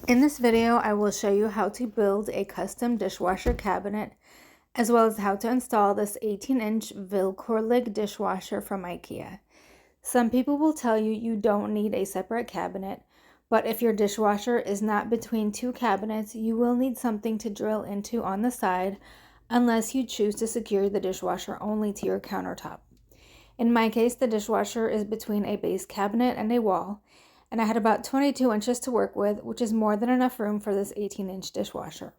In this video, I will show you how to build a custom dishwasher cabinet, as well as how to install this 18-inch Villkorlig dishwasher from IKEA. Some people will tell you you don't need a separate cabinet, but if your dishwasher is not between two cabinets, you will need something to drill into on the side unless you choose to secure the dishwasher only to your countertop. In my case, the dishwasher is between a base cabinet and a wall, and I had about 22 inches to work with, which is more than enough room for this 18-inch dishwasher.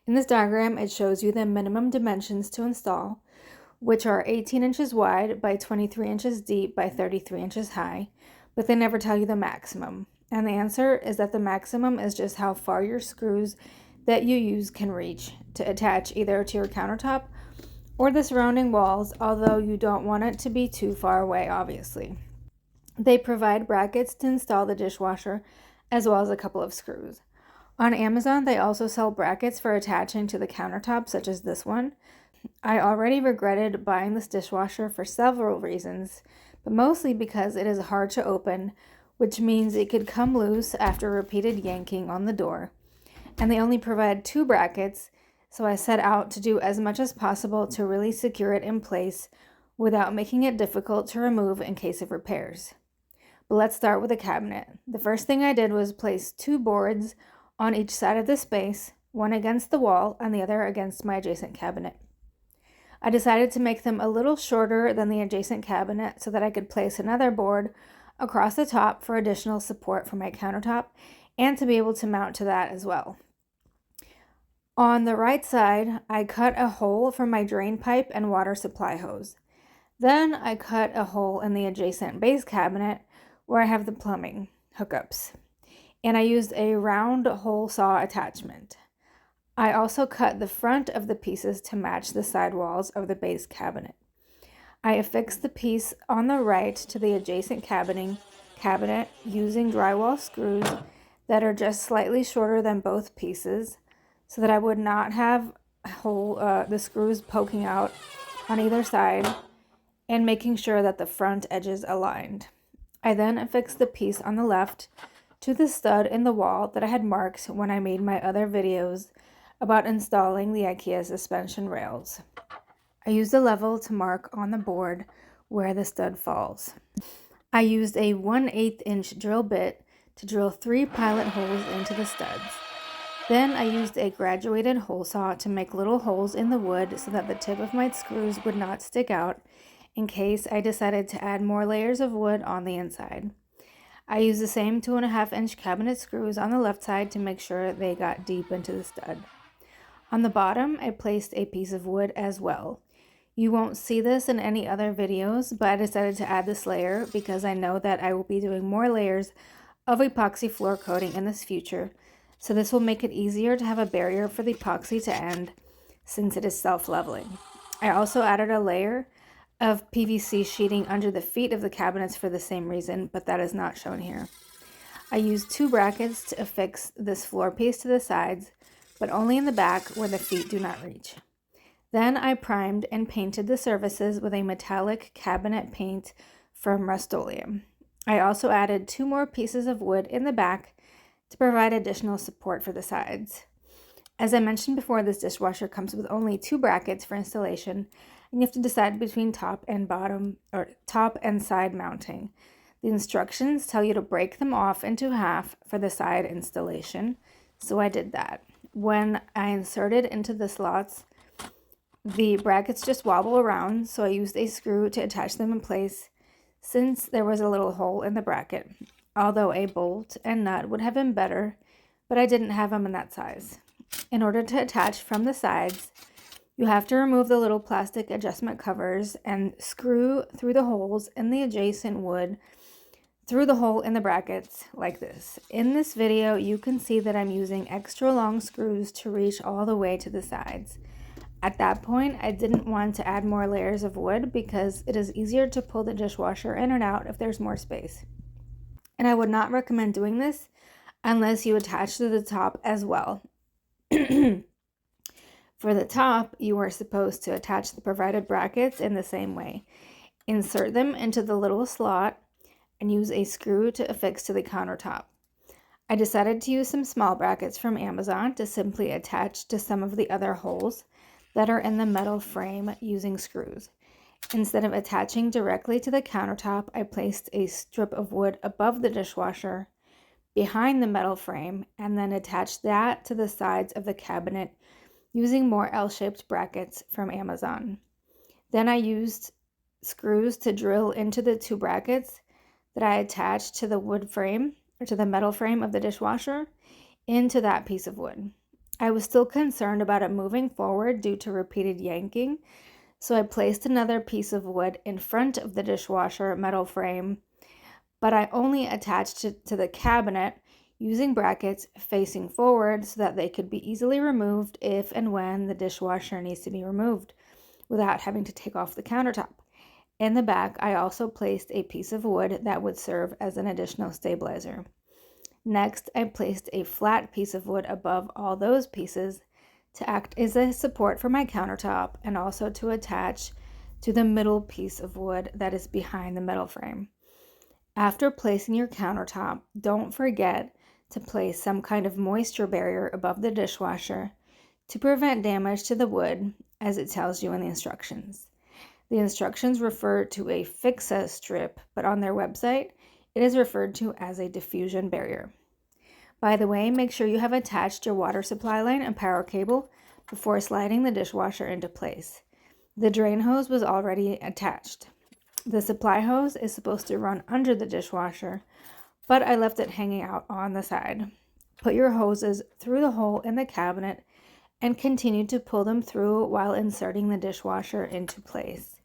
In this diagram, it shows you the minimum dimensions to install, which are 18 inches wide by 23 inches deep by 33 inches high, but they never tell you the maximum. And the answer is that the maximum is just how far your screws that you use can reach to attach either to your countertop or the surrounding walls, although you don't want it to be too far away, obviously. They provide brackets to install the dishwasher, as well as a couple of screws. On Amazon, they also sell brackets for attaching to the countertop, such as this one. I already regretted buying this dishwasher for several reasons, but mostly because it is hard to open, which means it could come loose after repeated yanking on the door. And they only provide 2 brackets, so I set out to do as much as possible to really secure it in place without making it difficult to remove in case of repairs. But let's start with the cabinet. The first thing I did was place 2 boards on each side of the space, one against the wall and the other against my adjacent cabinet. I decided to make them a little shorter than the adjacent cabinet so that I could place another board across the top for additional support for my countertop and to be able to mount to that as well. On the right side, I cut a hole for my drain pipe and water supply hose. Then I cut a hole in the adjacent base cabinet where I have the plumbing hookups, and I used a round hole saw attachment. I also cut the front of the pieces to match the side walls of the base cabinet. I affixed the piece on the right to the adjacent cabinet using drywall screws that are just slightly shorter than both pieces so that I would not have the screws poking out on either side, and making sure that the front edges aligned. I then affixed the piece on the left to the stud in the wall that I had marked when I made my other videos about installing the IKEA suspension rails. I used a level to mark on the board where the stud falls. I used a 1/8 inch drill bit to drill 3 pilot holes into the studs. Then I used a graduated hole saw to make little holes in the wood so that the tip of my screws would not stick out in case I decided to add more layers of wood on the inside. I used the same 2.5 inch cabinet screws on the left side to make sure they got deep into the stud. On the bottom, I placed a piece of wood as well. You won't see this in any other videos, but I decided to add this layer because I know that I will be doing more layers of epoxy floor coating in this future, so this will make it easier to have a barrier for the epoxy to end since it is self-leveling. I also added a layer of PVC sheeting under the feet of the cabinets for the same reason, but that is not shown here. I used 2 brackets to affix this floor piece to the sides, but only in the back where the feet do not reach. Then I primed and painted the surfaces with a metallic cabinet paint from Rust-Oleum. I also added 2 more pieces of wood in the back to provide additional support for the sides. As I mentioned before, this dishwasher comes with only 2 brackets for installation, and you have to decide between top and side mounting. The instructions tell you to break them off into half for the side installation, so I did that. When I inserted into the slots, the brackets just wobble around, so I used a screw to attach them in place since there was a little hole in the bracket, although a bolt and nut would have been better, but I didn't have them in that size. In order to attach from the sides, you have to remove the little plastic adjustment covers and screw through the holes in the adjacent wood through the hole in the brackets like this. In this video, you can see that I'm using extra long screws to reach all the way to the sides. At that point, I didn't want to add more layers of wood because it is easier to pull the dishwasher in and out if there's more space. And I would not recommend doing this unless you attach to the top as well. For the top, you are supposed to attach the provided brackets in the same way. Insert them into the little slot and use a screw to affix to the countertop. I decided to use some small brackets from Amazon to simply attach to some of the other holes that are in the metal frame using screws. Instead of attaching directly to the countertop, I placed a strip of wood above the dishwasher behind the metal frame and then attached that to the sides of the cabinet using more L-shaped brackets from Amazon. Then I used screws to drill into the 2 brackets that I attached to the wood frame or to the metal frame of the dishwasher into that piece of wood. I was still concerned about it moving forward due to repeated yanking, so I placed another piece of wood in front of the dishwasher metal frame, but I only attached it to the cabinet using brackets facing forward so that they could be easily removed if and when the dishwasher needs to be removed without having to take off the countertop. In the back, I also placed a piece of wood that would serve as an additional stabilizer. Next, I placed a flat piece of wood above all those pieces to act as a support for my countertop and also to attach to the middle piece of wood that is behind the metal frame. After placing your countertop, don't forget to place some kind of moisture barrier above the dishwasher to prevent damage to the wood, as it tells you in the instructions. The instructions refer to a fixa strip, but on their website, it is referred to as a diffusion barrier. By the way, make sure you have attached your water supply line and power cable before sliding the dishwasher into place. The drain hose was already attached. The supply hose is supposed to run under the dishwasher, but I left it hanging out on the side. Put your hoses through the hole in the cabinet and continue to pull them through while inserting the dishwasher into place.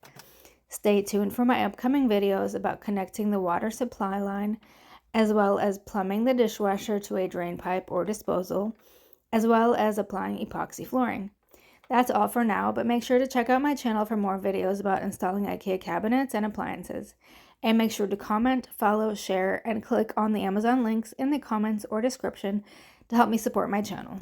Stay tuned for my upcoming videos about connecting the water supply line, as well as plumbing the dishwasher to a drain pipe or disposal, as well as applying epoxy flooring. That's all for now, but make sure to check out my channel for more videos about installing IKEA cabinets and appliances. And make sure to comment, follow, share, and click on the Amazon links in the comments or description to help me support my channel.